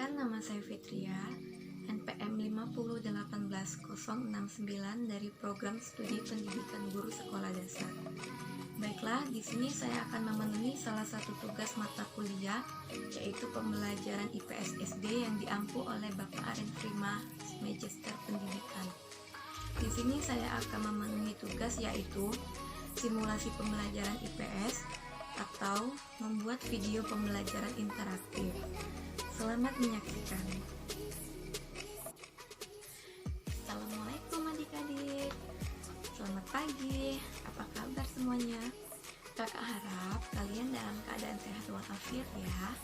Perkenalkan, nama saya Fitria, NPM 5018069 dari Program Studi Pendidikan Guru Sekolah Dasar. Baiklah, di sini saya akan memenuhi salah satu tugas mata kuliah, yaitu pembelajaran IPS SD yang diampu oleh Bapak Aren Prima, Magister Pendidikan. Di sini saya akan memenuhi tugas yaitu simulasi pembelajaran IPS atau membuat video pembelajaran interaktif. Selamat menyaksikan. Assalamualaikum adik-adik. Selamat pagi. Apa kabar semuanya? Kakak harap kalian dalam keadaan sehat walafiat ya.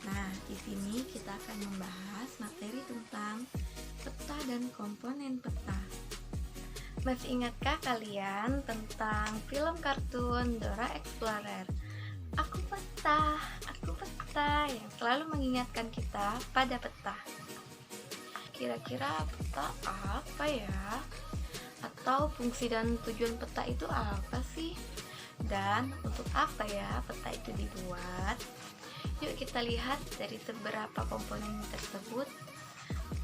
Nah, di sini kita akan membahas materi tentang peta dan komponen peta. Masih ingatkah kalian tentang film kartun Dora Explorer? Aku peta yang selalu mengingatkan kita pada peta. Kira-kira peta apa ya? Atau fungsi dan tujuan peta itu apa sih? Dan untuk apa ya peta itu dibuat? Yuk kita lihat dari beberapa komponen tersebut.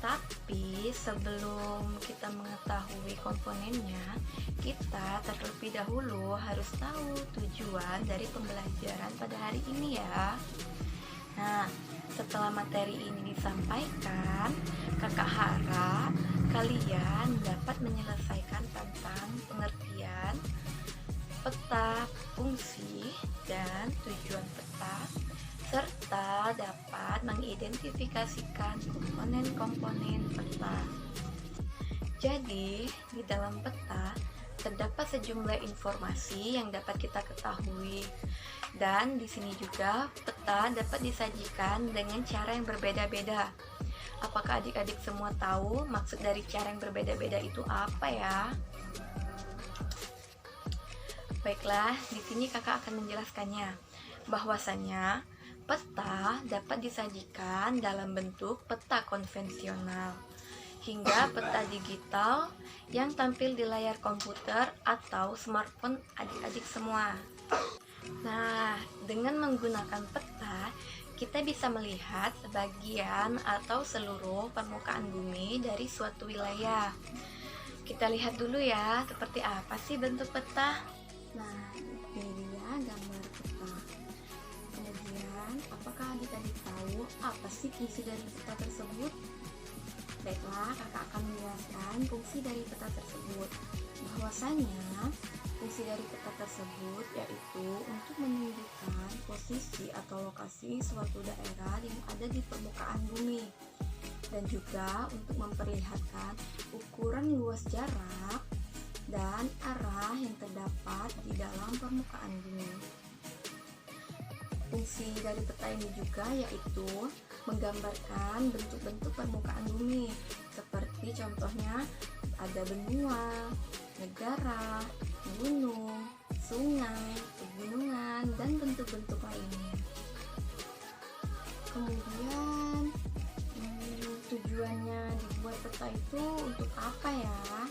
Tapi sebelum kita mengetahui komponennya, kita terlebih dahulu harus tahu tujuan dari pembelajaran pada hari ini ya. Nah, setelah materi ini disampaikan, kakak harap kalian dapat menyelesaikan tentang pengertian peta, fungsi, dan tujuan peta, serta dapat mengidentifikasikan komponen-komponen peta. Jadi, di dalam peta terdapat sejumlah informasi yang dapat kita ketahui. Dan di sini juga peta dapat disajikan dengan cara yang berbeda-beda. Apakah adik-adik semua tahu maksud dari cara yang berbeda-beda itu apa ya? Baiklah, di sini kakak akan menjelaskannya. Bahwasanya peta dapat disajikan dalam bentuk peta konvensional hingga peta digital yang tampil di layar komputer atau smartphone adik-adik semua. Nah, dengan menggunakan peta, kita bisa melihat sebagian atau seluruh permukaan bumi dari suatu wilayah. Kita lihat dulu ya, seperti apa sih bentuk peta? Nah, ini dia gambar peta. Kemudian, apakah adik-adik tahu apa sih fungsi dari peta tersebut? Baiklah, kakak akan menjelaskan fungsi dari peta tersebut. Bahwasanya, fungsi dari peta tersebut yaitu untuk menunjukkan posisi atau lokasi suatu daerah yang ada di permukaan bumi, dan juga untuk memperlihatkan ukuran luas jarak dan arah yang terdapat di dalam permukaan bumi. Fungsi dari peta ini juga yaitu menggambarkan bentuk-bentuk permukaan bumi, seperti contohnya ada benua, negara, gunung, sungai, pegunungan, dan bentuk-bentuk lainnya. Kemudian tujuannya dibuat peta itu untuk apa ya?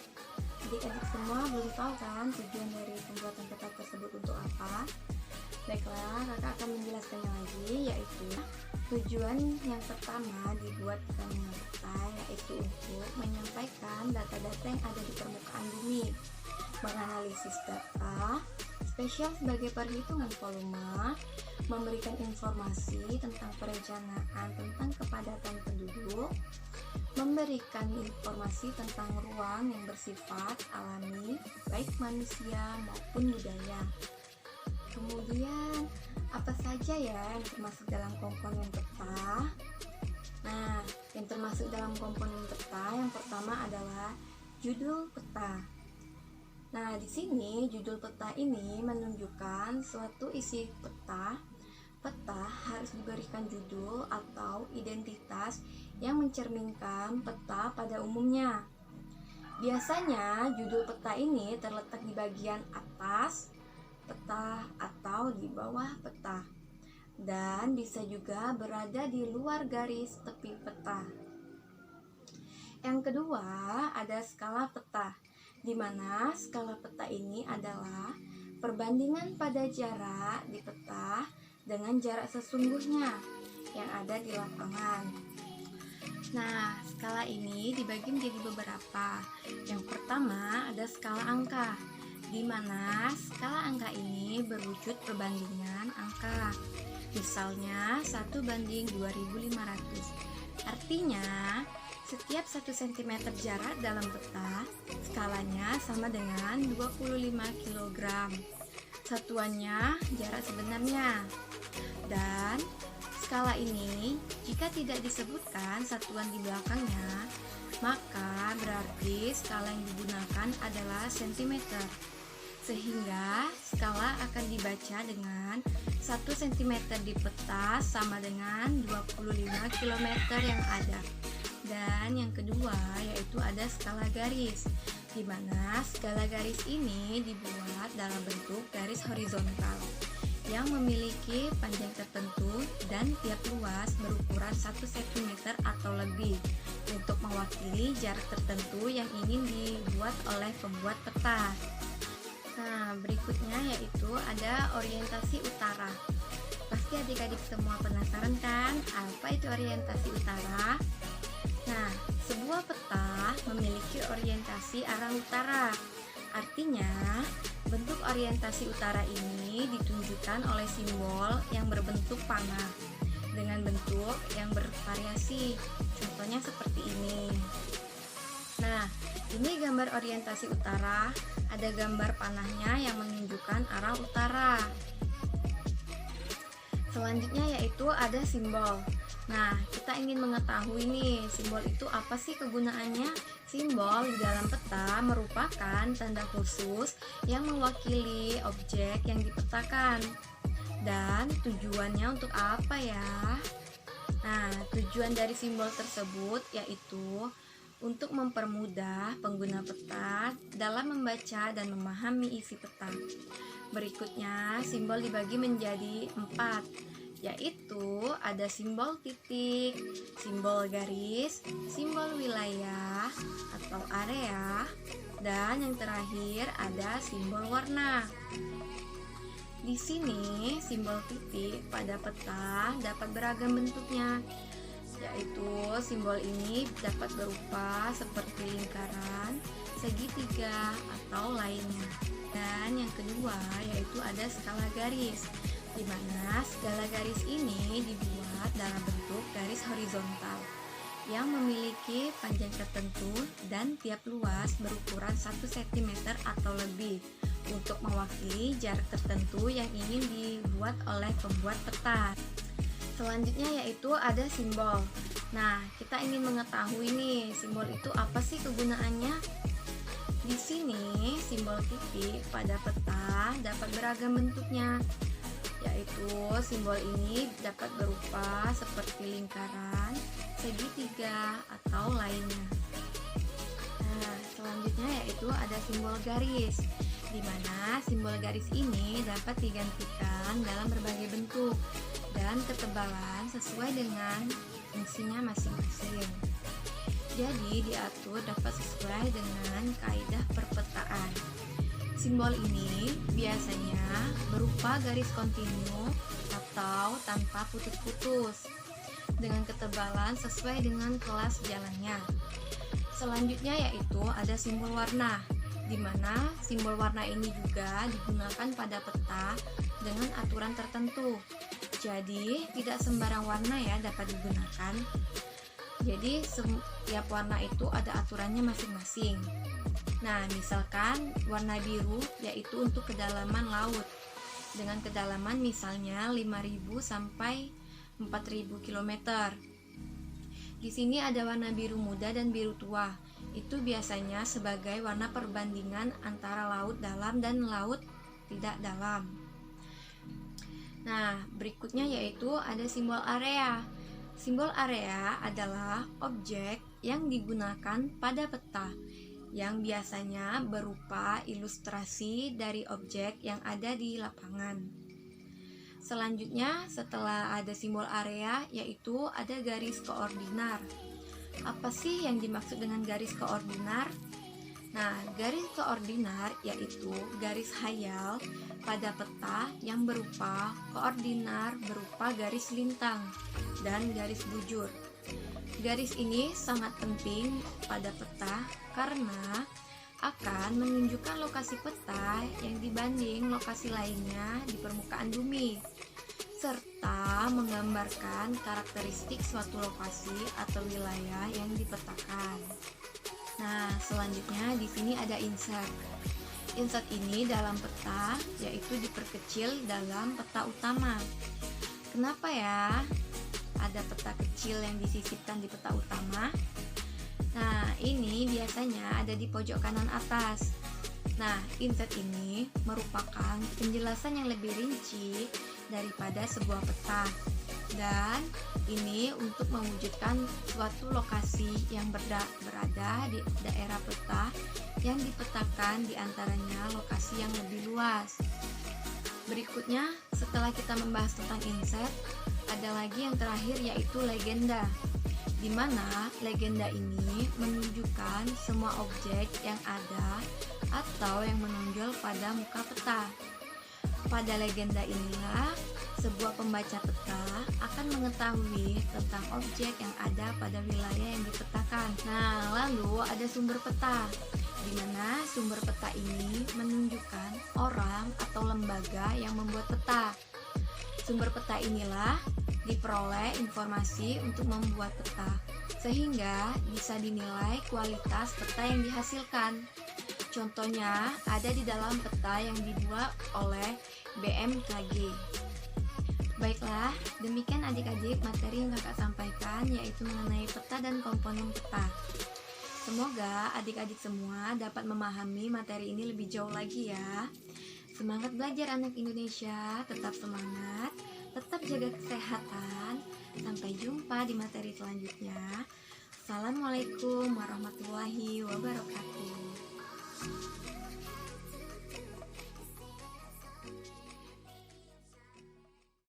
Adik-adik semua belum tahu kan tujuan dari pembuatan peta tersebut untuk apa? Baiklah, kakak akan menjelaskannya lagi, yaitu tujuan yang pertama dibuat peta yaitu untuk menyampaikan data-data yang ada di permukaan bumi, menganalisis data spesial sebagai perhitungan volume, memberikan informasi tentang perencanaan tentang kepadatan penduduk, memberikan informasi tentang ruang yang bersifat alami, baik manusia maupun budaya. Kemudian, apa saja ya yang termasuk dalam komponen peta? Nah, yang termasuk dalam komponen peta yang pertama adalah judul peta. Nah, di sini judul peta ini menunjukkan suatu isi peta. Peta harus diberikan judul atau identitas yang mencerminkan peta pada umumnya. Biasanya judul peta ini terletak di bagian atas peta atau di bawah peta, dan bisa juga berada di luar garis tepi peta. Yang kedua ada skala peta, di mana skala peta ini adalah perbandingan pada jarak di peta dengan jarak sesungguhnya. yang ada di lapangan. Nah, skala ini dibagi menjadi beberapa. Yang pertama ada skala angka, di mana skala angka ini berwujud perbandingan angka. Misalnya 1:2500. Artinya, setiap 1 cm jarak dalam peta, skalanya sama dengan 25 kg. Satuannya jarak sebenarnya. Dan skala ini jika tidak disebutkan satuan di belakangnya, maka berarti skala yang digunakan adalah cm. Sehingga skala akan dibaca dengan 1 cm di peta sama dengan 25 km yang ada. Dan yang kedua yaitu ada skala garis, di mana skala garis ini dibuat dalam bentuk garis horizontal yang memiliki panjang tertentu dan tiap luas berukuran 1 cm atau lebih untuk mewakili jarak tertentu yang ingin dibuat oleh pembuat peta. Nah, berikutnya yaitu ada orientasi utara. Pasti adik-adik semua penasaran kan, apa itu orientasi utara? Nah, sebuah peta memiliki orientasi arah utara. Artinya, bentuk orientasi utara ini ditunjukkan oleh simbol yang berbentuk panah dengan bentuk yang bervariasi. Contohnya seperti ini. Nah, ini gambar orientasi utara. Ada gambar panahnya yang menunjukkan arah utara. Selanjutnya yaitu ada simbol. Nah, kita ingin mengetahui nih, simbol itu apa sih kegunaannya? Simbol di dalam peta merupakan tanda khusus yang mewakili objek yang dipetakan. Dan tujuannya untuk apa ya? Nah, tujuan dari simbol tersebut yaitu untuk mempermudah pengguna peta dalam membaca dan memahami isi peta. Berikutnya, simbol dibagi menjadi 4, yaitu ada simbol titik, simbol garis, simbol wilayah atau area, dan yang terakhir ada simbol warna. Di sini, simbol titik pada peta dapat beragam bentuknya, yaitu simbol ini dapat berupa seperti lingkaran, segitiga, atau lainnya. Dan yang kedua yaitu ada skala garis, di mana skala garis ini dibuat dalam bentuk garis horizontal yang memiliki panjang tertentu dan tiap luas berukuran 1 cm atau lebih untuk mewakili jarak tertentu yang ingin dibuat oleh pembuat peta. Selanjutnya yaitu ada simbol. Nah, kita ingin mengetahui nih, simbol itu apa sih kegunaannya? Di sini, simbol titik pada peta dapat beragam bentuknya, yaitu simbol ini dapat berupa seperti lingkaran, segitiga, atau lainnya. Nah, selanjutnya yaitu ada simbol garis, di mana simbol garis ini dapat digantikan dalam berbagai bentuk dan ketebalan sesuai dengan fungsinya masing-masing. Jadi diatur dapat sesuai dengan kaidah perpetaan. Simbol ini biasanya berupa garis kontinu atau tanpa putus-putus dengan ketebalan sesuai dengan kelas jalannya. Selanjutnya yaitu ada simbol warna, di mana simbol warna ini juga digunakan pada peta dengan aturan tertentu. Jadi tidak sembarang warna ya dapat digunakan. Jadi setiap warna itu ada aturannya masing-masing. Nah, misalkan warna biru yaitu untuk kedalaman laut dengan kedalaman misalnya 5.000 sampai 4.000 km. Di sini ada warna biru muda dan biru tua. Itu biasanya sebagai warna perbandingan antara laut dalam dan laut tidak dalam. Nah, berikutnya yaitu ada simbol area. Simbol area adalah objek yang digunakan pada peta yang biasanya berupa ilustrasi dari objek yang ada di lapangan. Selanjutnya, setelah ada simbol area, yaitu ada garis koordinar. Apa sih yang dimaksud dengan garis koordinar? Nah, garis koordinar yaitu garis hayal pada peta yang berupa koordinar berupa garis lintang dan garis bujur. Garis ini sangat penting pada peta karena akan menunjukkan lokasi peta yang dibanding lokasi lainnya di permukaan bumi, serta menggambarkan karakteristik suatu lokasi atau wilayah yang dipetakan. Nah, selanjutnya di sini ada insert. Insert ini dalam peta yaitu diperkecil dalam peta utama. Kenapa ya? Ada peta kecil yang disisipkan di peta utama. Nah, ini biasanya ada di pojok kanan atas. Nah, insert ini merupakan penjelasan yang lebih rinci daripada sebuah peta. Dan ini untuk mewujudkan suatu lokasi yang berada di daerah peta yang dipetakan, diantaranya lokasi yang lebih luas. Berikutnya, setelah kita membahas tentang insert, ada lagi yang terakhir yaitu legenda, di mana legenda ini menunjukkan semua objek yang ada atau yang menonjol pada muka peta. Pada legenda inilah sebuah pembaca peta akan mengetahui tentang objek yang ada pada wilayah yang dipetakan. Nah, lalu ada sumber peta, di mana sumber peta ini menunjukkan orang atau lembaga yang membuat peta. Sumber peta inilah diperoleh informasi untuk membuat peta, sehingga bisa dinilai kualitas peta yang dihasilkan. Contohnya ada di dalam peta yang dibuat oleh BMKG. Baiklah, demikian adik-adik materi yang kakak sampaikan, yaitu mengenai peta dan komponen peta. Semoga adik-adik semua dapat memahami materi ini lebih jauh lagi ya. Semangat belajar anak Indonesia, tetap semangat, tetap jaga kesehatan. Sampai jumpa di materi selanjutnya. Assalamualaikum warahmatullahi wabarakatuh.